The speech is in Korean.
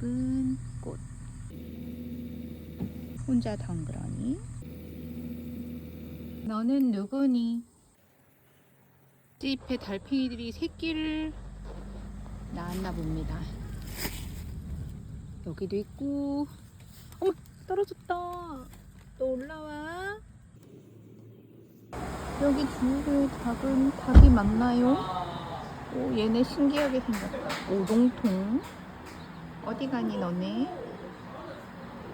예쁜 꽃. 혼자 덩그러니. 너는 누구니? 잎에 달팽이들이 새끼를 낳았나 봅니다. 여기도 있고. 어머, 떨어졌다. 또 올라와. 여기 주위에 작은 닭이 많나요? 오, 얘네 신기하게 생겼다. 오동통. 어디 가니 너네?